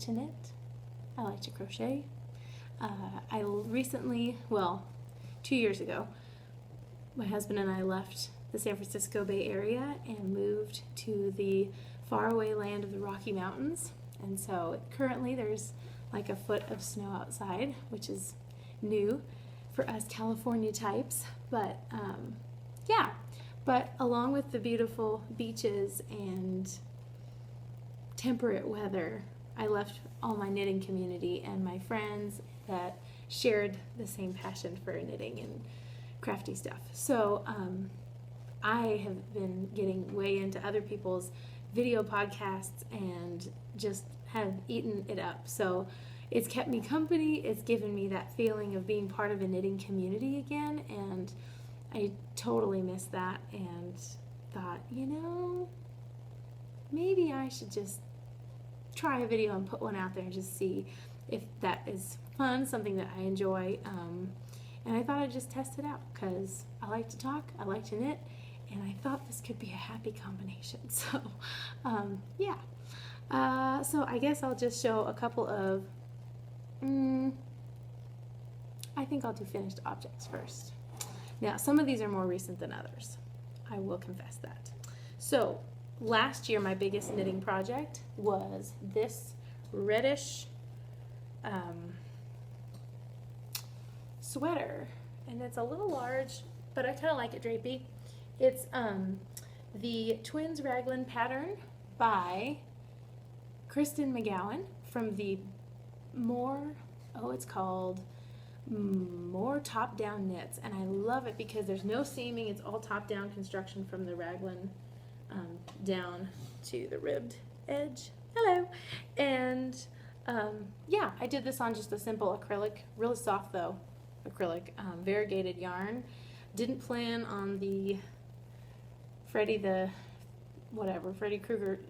to knit. I like to crochet. I recently, 2 years ago, my husband and I left the San Francisco Bay Area and moved to the faraway land of the Rocky Mountains. And so currently there's like a foot of snow outside, which is new for us California types. But yeah, but along with the beautiful beaches and temperate weather, I left all my knitting community and my friends that shared the same passion for knitting and crafty stuff. So I have been getting way into other people's video podcasts and just have eaten it up. So it's kept me company. It's given me that feeling of being part of a knitting community again, and I totally missed that and thought, maybe I should just try a video and put one out there and just see if that is fun, something that I enjoy. And I thought I'd just test it out because I like to talk, I like to knit, and I thought this could be a happy combination. So, yeah. So I guess I'll just show a couple of, I think I'll do finished objects first. Now, some of these are more recent than others. I will confess that. So, last year my biggest knitting project was this reddish sweater, and it's a little large, but I kind of like it drapey. It's the Twins Raglan pattern by Kristen McGowan from the it's called More Top-Down Knits, and I love it because there's no seaming. It's all top-down construction from the raglan down to the ribbed edge. Hello. And yeah, I did this on just a simple acrylic, really soft though, acrylic, variegated yarn. Didn't plan on the Freddy Krueger,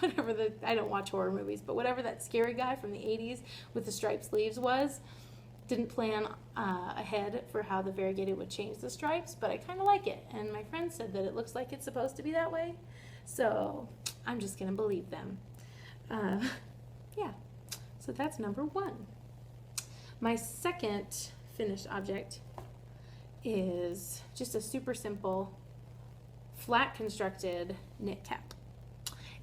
I don't watch horror movies, but whatever that scary guy from the 80s with the striped sleeves was. Didn't plan ahead for how the variegated would change the stripes, but I kind of like it. And my friend said that it looks like it's supposed to be that way, so I'm just going to believe them. Yeah, so that's number one. My second finished object is just a super simple, flat constructed knit cap.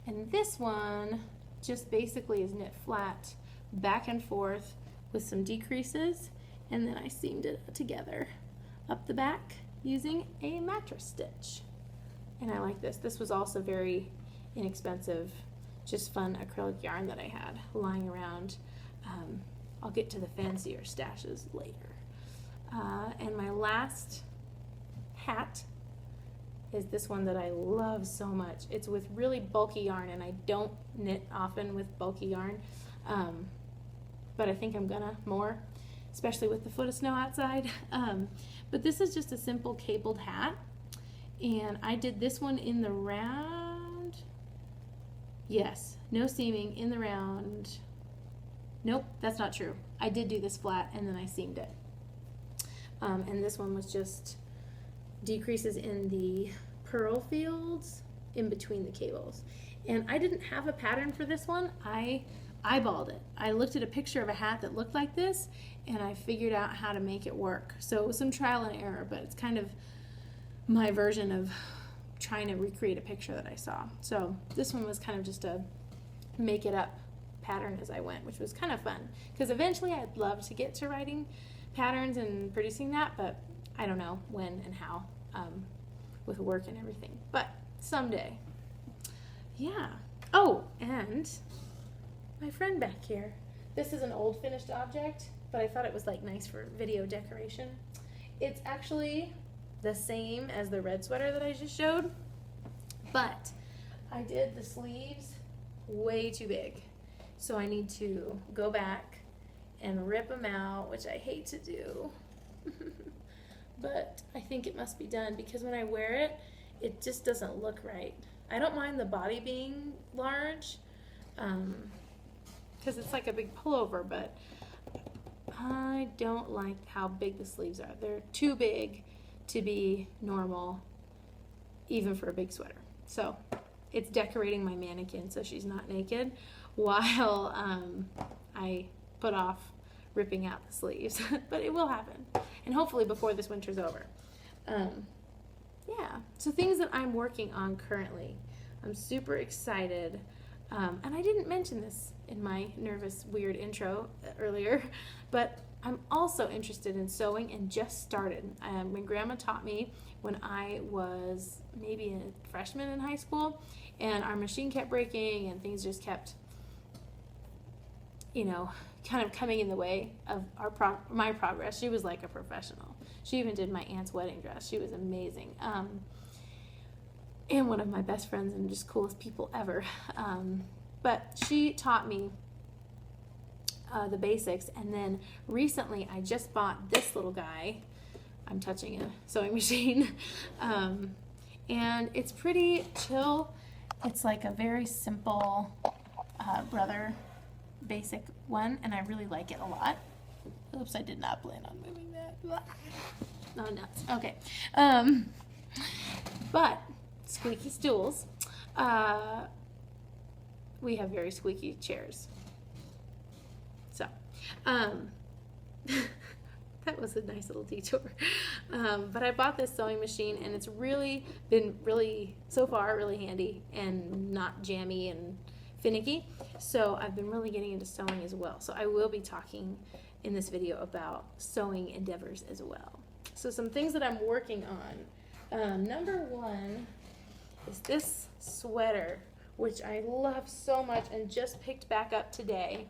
And this one just basically is knit flat, back and forth, with some decreases, and then I seamed it together up the back using a mattress stitch. And I like this. This was also very inexpensive, just fun acrylic yarn that I had lying around. I'll get to the fancier stashes later. And my last hat is this one that I love so much. It's with really bulky yarn, and I don't knit often with bulky yarn. But I think I'm gonna more, especially with the foot of snow outside. But this is just a simple cabled hat, and I did this one in the round. Yes, no seaming in the round. Nope, that's not true. I did do this flat and then I seamed it. And this one was just decreases in the purl fields in between the cables. And I didn't have a pattern for this one. I eyeballed it. I looked at a picture of a hat that looked like this, and I figured out how to make it work. So it was some trial and error, but it's kind of my version of trying to recreate a picture that I saw. So this one was kind of just a make it up pattern as I went, which was kind of fun, because eventually I'd love to get to writing patterns and producing that, but I don't know when and how, with work and everything, but someday. Yeah. Oh, and my friend back here. This is an old finished object, but I thought it was like nice for video decoration. It's actually the same as the red sweater that I just showed, but I did the sleeves way too big. So I need to go back and rip them out, which I hate to do. But I think it must be done because when I wear it, it just doesn't look right. I don't mind the body being large, because it's like a big pullover, but I don't like how big the sleeves are. They're too big to be normal, even for a big sweater. So it's decorating my mannequin so she's not naked, while I put off ripping out the sleeves. But it will happen, and hopefully before this winter's over. Yeah, so things that I'm working on currently. I'm super excited, and I didn't mention this in my nervous, weird intro earlier, but I'm also interested in sewing and just started. My grandma taught me when I was maybe a freshman in high school, and our machine kept breaking and things just kept, kind of coming in the way of my progress. She was like a professional. She even did my aunt's wedding dress. She was amazing. And one of my best friends and just coolest people ever. But she taught me the basics, and then recently I just bought this little guy. I'm touching a sewing machine. And it's pretty chill. It's like a very simple Brother basic one, and I really like it a lot. Oops, I did not plan on moving that. No, nuts. Okay. But squeaky stools. We have very squeaky chairs. So, that was a nice little detour. But I bought this sewing machine, and it's really been so far, really handy and not jammy and finicky. So I've been really getting into sewing as well. So I will be talking in this video about sewing endeavors as well. So some things that I'm working on. Number one is this sweater, which I love so much and just picked back up today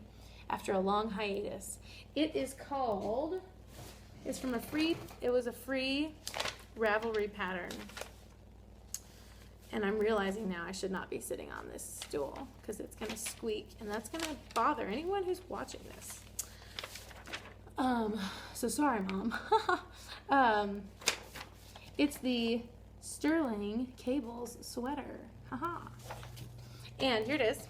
after a long hiatus. It is called, it was a free Ravelry pattern. And I'm realizing now I should not be sitting on this stool because it's going to squeak, and that's going to bother anyone who's watching this. So sorry, Mom. It's the Sterling Cables sweater. Haha. And here it is.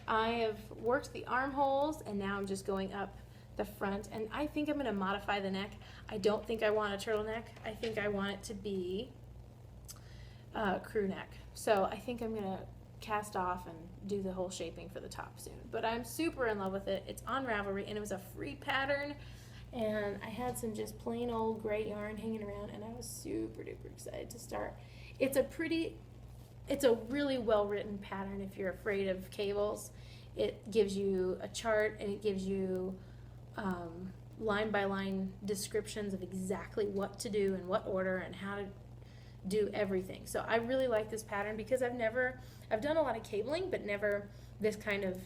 I have worked the armholes, and now I'm just going up the front, and I think I'm going to modify the neck. I don't think I want a turtleneck. I think I want it to be crew neck. So I think I'm gonna cast off and do the whole shaping for the top soon. But I'm super in love with it. It's on Ravelry, and it was a free pattern, and I had some just plain old gray yarn hanging around, and I was super duper excited to start. It's a really well written pattern if you're afraid of cables. It gives you a chart, and it gives you line by line descriptions of exactly what to do in what order and how to do everything. So I really like this pattern because I've done a lot of cabling, but never this kind of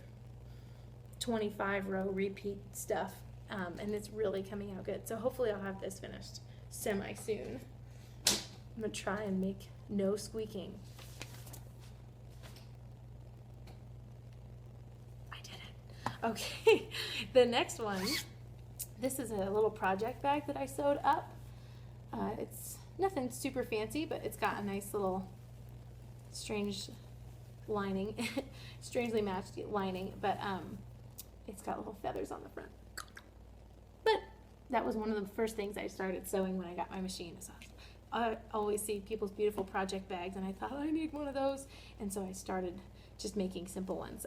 25 row repeat stuff, and it's really coming out good. So hopefully I'll have this finished semi soon. I'm gonna try and make no squeaking. I did it. Okay. The next one, this is a little project bag that I sewed up. It's nothing super fancy, but it's got a nice little strange lining, strangely matched lining, but it's got little feathers on the front. But that was one of the first things I started sewing when I got my machine. So I always see people's beautiful project bags, and I thought I need one of those, and so I started just making simple ones.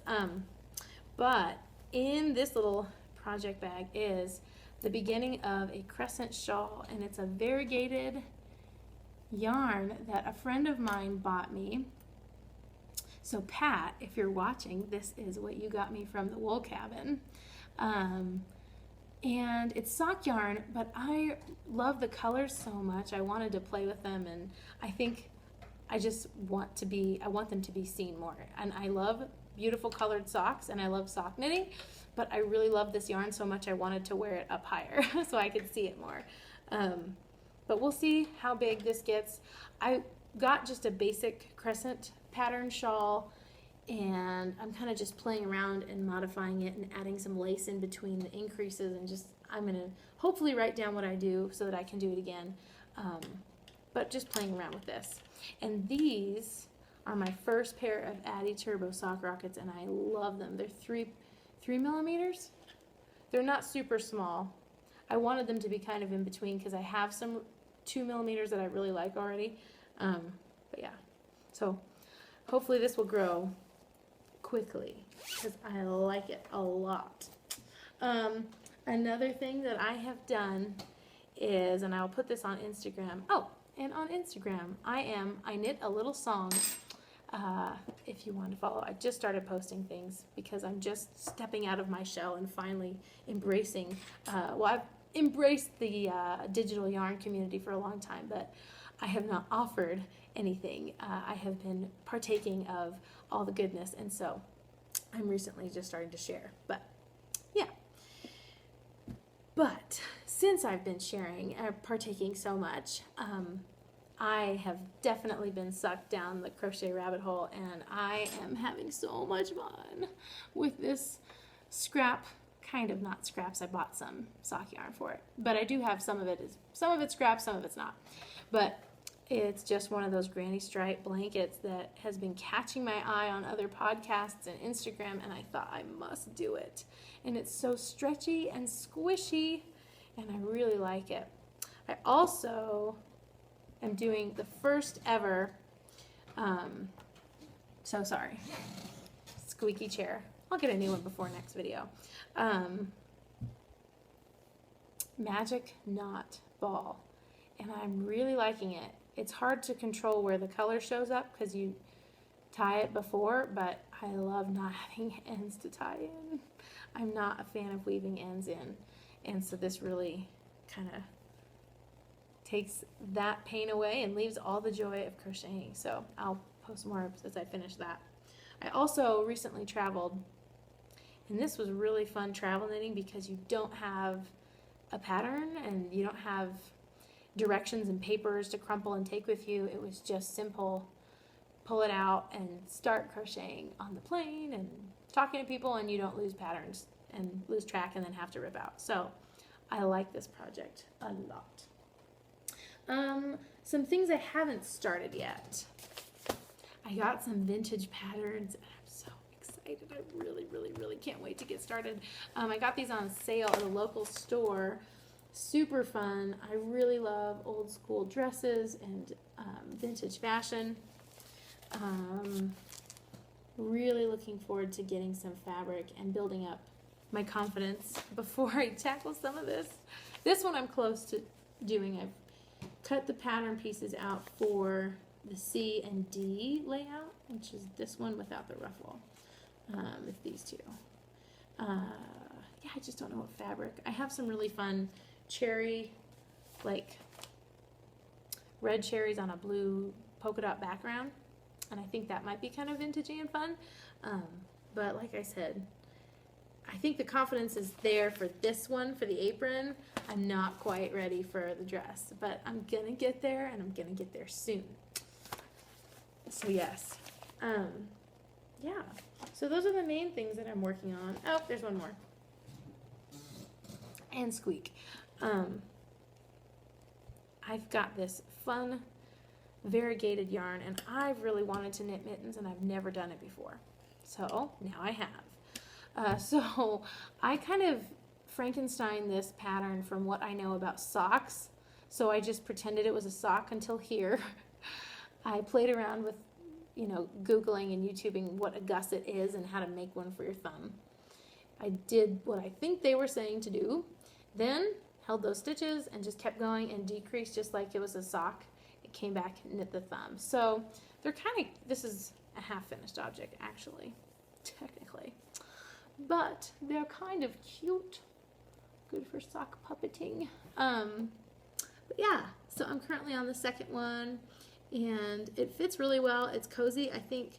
But in this little project bag is the beginning of a crescent shawl, and it's a variegated yarn that a friend of mine bought me. So Pat, if you're watching, this is what you got me from the wool cabin. And it's sock yarn, but I love the colors so much. I wanted to play with them, and I think I want them to be seen more. And I love beautiful colored socks, and I love sock knitting, but I really love this yarn so much I wanted to wear it up higher so I could see it more. But we'll see how big this gets. I got just a basic crescent pattern shawl, and I'm kind of just playing around and modifying it and adding some lace in between the increases, and I'm going to hopefully write down what I do so that I can do it again. But just playing around with this. And these are my first pair of Addy Turbo Sock Rockets, and I love them. They're 3 millimeters. They're not super small. I wanted them to be kind of in between because I have some 2 millimeters that I really like already. But yeah, so hopefully this will grow quickly. because I like it a lot. Another thing that I have done is, and I'll put this on Instagram. Oh, and on Instagram, I knit a little song. If you want to follow, I just started posting things because I'm just stepping out of my shell and finally embracing. I've embraced the digital yarn community for a long time, but I have not offered anything. I have been partaking of all the goodness, and so I'm recently just starting to share. But yeah. But since I've been sharing and partaking so much, I have definitely been sucked down the crochet rabbit hole, and I am having so much fun with this scrap, kind of not scraps. I bought some sock yarn for it, but I do have some of it's scraps, some of it's not. But it's just one of those granny stripe blankets that has been catching my eye on other podcasts and Instagram, and I thought I must do it. And it's so stretchy and squishy, and I really like it. I also am doing the first ever, squeaky chair. I'll get a new one before next video. Magic knot ball, and I'm really liking it. It's hard to control where the color shows up because you tie it before, but I love not having ends to tie in. I'm not a fan of weaving ends in, and so this really kind of takes that pain away and leaves all the joy of crocheting. So I'll post more as I finish that. I also recently traveled, and this was really fun travel knitting because you don't have a pattern and you don't have directions and papers to crumple and take with you. It was just simple, pull it out and start crocheting on the plane and talking to people, and you don't lose patterns and lose track and then have to rip out. So I like this project a lot. Some things I haven't started yet. I got some vintage patterns and I'm so excited. I really can't wait to get started. I got these on sale at a local store. Super fun. I really love old school dresses and vintage fashion. Really looking forward to getting some fabric and building up my confidence before I tackle some of this. This one I'm close to doing. I've cut the pattern pieces out for the C and D layout, which is this one without the ruffle. It's these two. Yeah, I just don't know what fabric. I have some really fun cherry, like red cherries on a blue polka dot background, and I think that might be kind of vintagey and fun. But like I said, I think the confidence is there for this one, for the apron. I'm not quite ready for the dress, but I'm gonna get there, and I'm gonna get there soon. So yes, yeah. So those are the main things that I'm working on. Oh, there's one more. And squeak. I've got this fun variegated yarn, and I've really wanted to knit mittens, and I've never done it before. So now I have. So I kind of Frankenstein this pattern from what I know about socks. So I just pretended it was a sock until here. I played around with, Googling and YouTubing what a gusset is and how to make one for your thumb. I did what I think they were saying to do, then held those stitches and just kept going and decreased just like it was a sock. It came back and knit the thumb. So they're this is a half-finished object, actually, technically. But they're kind of cute. Good for sock puppeting. But yeah, so I'm currently on the second one, and it fits really well. It's cozy. I think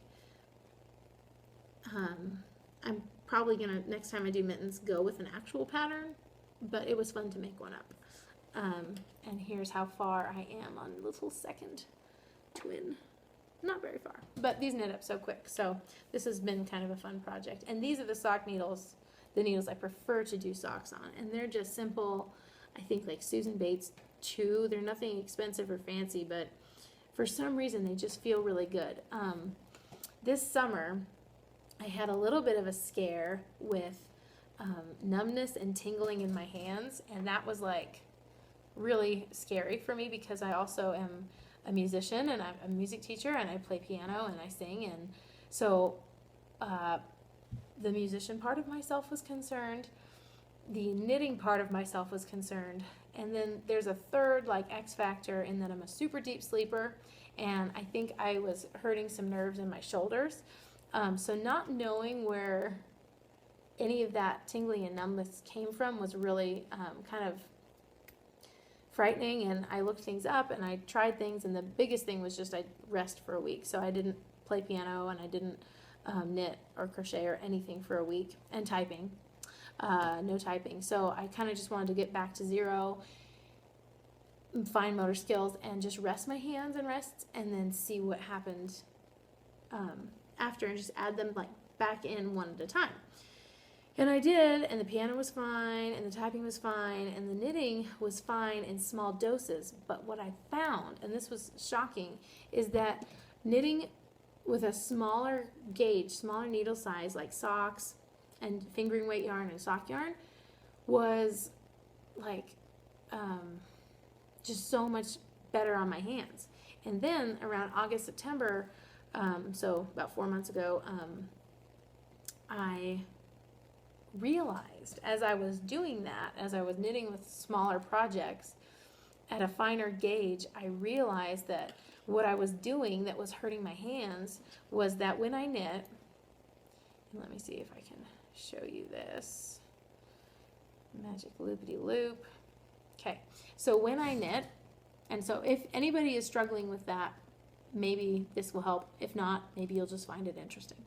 I'm probably gonna, next time I do mittens, go with an actual pattern, but it was fun to make one up. And here's how far I am on little second twin. Not very far, but these knit up so quick. So this has been kind of a fun project. And these are the sock needles, the needles I prefer to do socks on. And they're just simple, I think like Susan Bates 2. They're nothing expensive or fancy, but for some reason they just feel really good. This summer I had a little bit of a scare with numbness and tingling in my hands, and that was like really scary for me because I also am a musician and I'm a music teacher and I play piano and I sing, and so the musician part of myself was concerned, the knitting part of myself was concerned, and then there's a third like X factor in that I'm a super deep sleeper, and I think I was hurting some nerves in my shoulders. So not knowing where any of that tingling and numbness came from was really kind of frightening, and I looked things up and I tried things, and the biggest thing was just I'd rest for a week. So I didn't play piano, and I didn't knit or crochet or anything for a week, and typing. No typing. So I kind of just wanted to get back to zero, fine motor skills, and just rest my hands and wrists, and then see what happened after, and just add them like back in one at a time. And I did, and the piano was fine, and the typing was fine, and the knitting was fine in small doses. But what I found, and this was shocking, is that knitting with a smaller gauge, smaller needle size, like socks and fingering weight yarn and sock yarn, was like just so much better on my hands. And then around August, September, so about 4 months ago, I realized as I was doing that, as I was knitting with smaller projects at a finer gauge, I realized that what I was doing that was hurting my hands was that when I knit, and let me see if I can show you this magic loopity loop. Okay, so when I knit, and so if anybody is struggling with that, maybe this will help. If not, maybe you'll just find it interesting.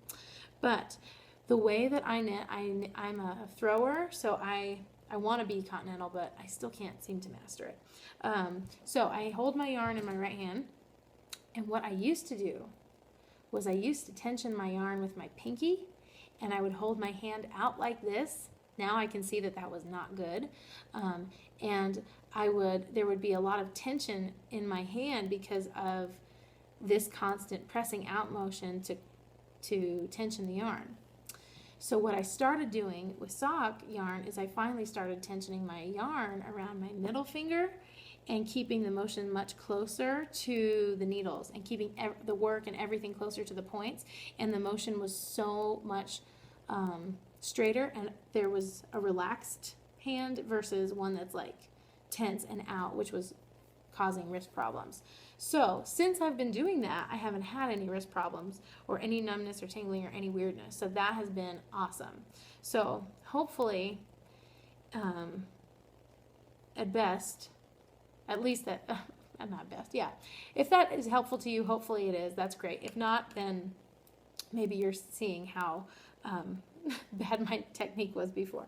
But the way that I knit, I'm a thrower, so I want to be continental, but I still can't seem to master it. So I hold my yarn in my right hand, and what I used to do was I used to tension my yarn with my pinky, and I would hold my hand out like this. Now I can see that that was not good, and there would be a lot of tension in my hand because of this constant pressing out motion to tension the yarn. So what I started doing with sock yarn is I finally started tensioning my yarn around my middle finger and keeping the motion much closer to the needles and keeping the work and everything closer to the points. And the motion was so much straighter, and there was a relaxed hand versus one that's like tense and out, which was causing wrist problems. So since I've been doing that, I haven't had any wrist problems or any numbness or tingling or any weirdness. So that has been awesome. So hopefully, at best, at least that, not best, yeah. If that is helpful to you, hopefully it is. That's great. If not, then maybe you're seeing how bad my technique was before.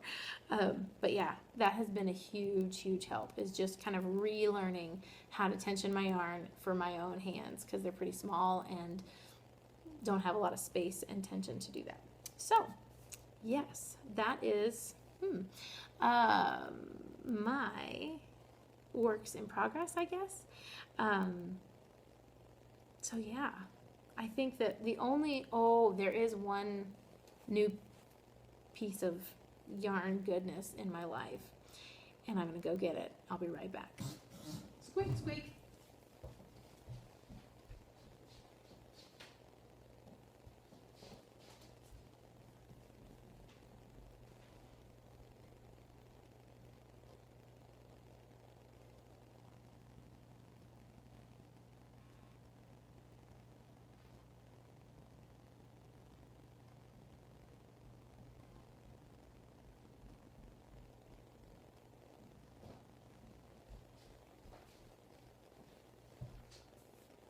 But yeah, that has been a huge, huge help, is just kind of relearning how to tension my yarn for my own hands, because they're pretty small and don't have a lot of space and tension to do that. So yes, that is my works in progress, I guess. So yeah, I think that there is one new piece of yarn goodness in my life, and I'm gonna go get it. I'll be right back. Squeak, squeak.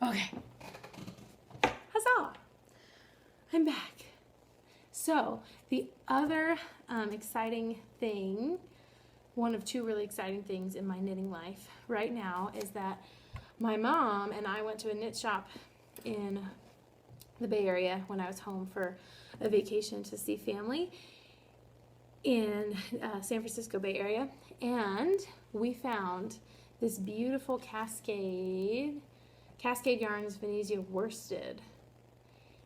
Okay. Huzzah! I'm back. So the other exciting thing, one of two really exciting things in my knitting life right now, is that my mom and I went to a knit shop in the Bay Area when I was home for a vacation to see family in San Francisco Bay Area, and we found this beautiful Cascade Yarns Venezia worsted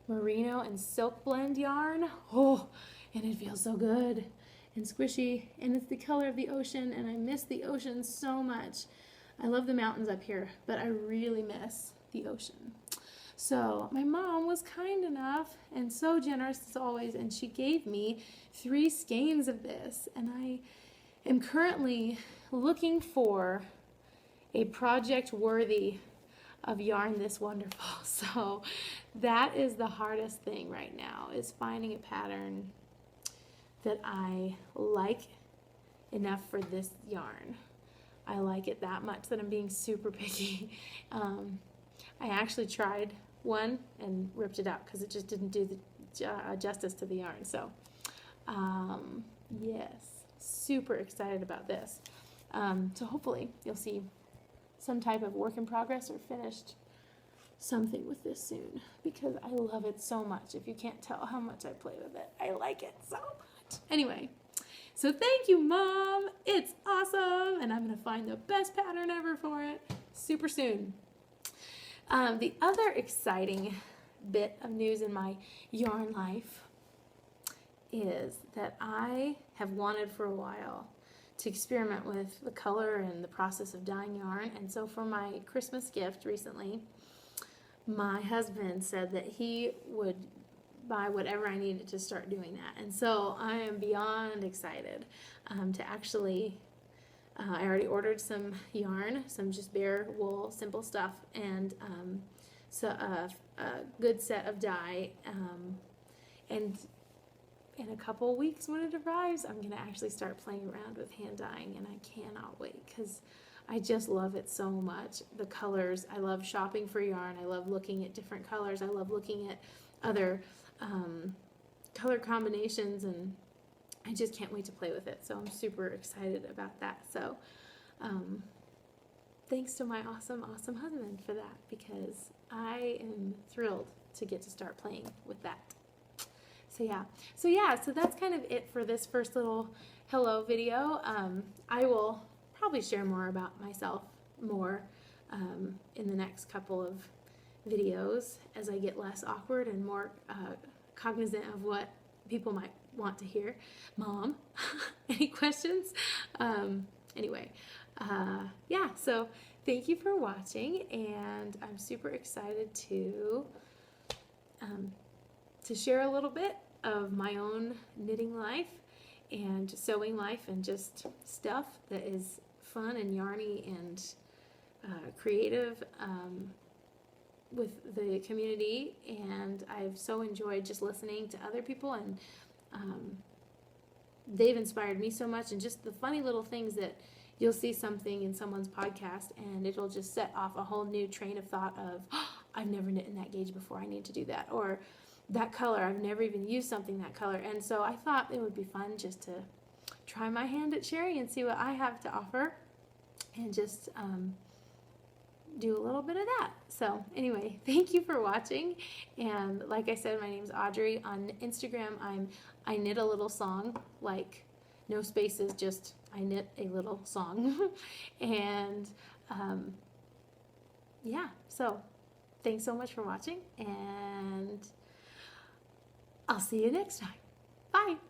merino and silk blend yarn. Oh, and it feels so good and squishy, and it's the color of the ocean, and I miss the ocean so much. I love the mountains up here, but I really miss the ocean. So my mom was kind enough and so generous as always, and she gave me 3 skeins of this, and I am currently looking for a project worthy of yarn this wonderful. So that is the hardest thing right now, is finding a pattern that I like enough for this yarn. I like it that much that I'm being super picky. I actually tried one and ripped it out because it just didn't do the justice to the yarn. So yes, super excited about this. So hopefully you'll see some type of work in progress or finished something with this soon, because I love it so much. If you can't tell how much I play with it, I like it so much. Anyway, so thank you, Mom. It's awesome, and I'm going to find the best pattern ever for it super soon. The other exciting bit of news in my yarn life is that I have wanted for a while to experiment with the color and the process of dyeing yarn. And so for my Christmas gift recently, my husband said that he would buy whatever I needed to start doing that. And so I am beyond excited to actually, I already ordered some yarn, some just bare wool, simple stuff, and so a good set of dye. And in a couple weeks when it arrives, I'm going to actually start playing around with hand dyeing, and I cannot wait because I just love it so much. The colors, I love shopping for yarn. I love looking at different colors. I love looking at other color combinations, and I just can't wait to play with it. So I'm super excited about that. So thanks to my awesome, awesome husband for that, because I am thrilled to get to start playing with that. So that's kind of it for this first little hello video. I will probably share more about myself in the next couple of videos as I get less awkward and more cognizant of what people might want to hear. Mom, any questions? So thank you for watching, and I'm super excited to share a little bit of my own knitting life and sewing life and just stuff that is fun and yarny and creative with the community. And I've so enjoyed just listening to other people, and they've inspired me so much, and just the funny little things that you'll see something in someone's podcast and it'll just set off a whole new train of thought of, oh, I've never knit in that gauge before, I need to do that, or that color, I've never even used something that color. And so I thought it would be fun just to try my hand at sharing and see what I have to offer, and just do a little bit of that. So anyway, thank you for watching. And like I said, my name's Audrey. On Instagram, I knit a little song, like no spaces, just I knit a little song. And so thanks so much for watching, and I'll see you next time. Bye.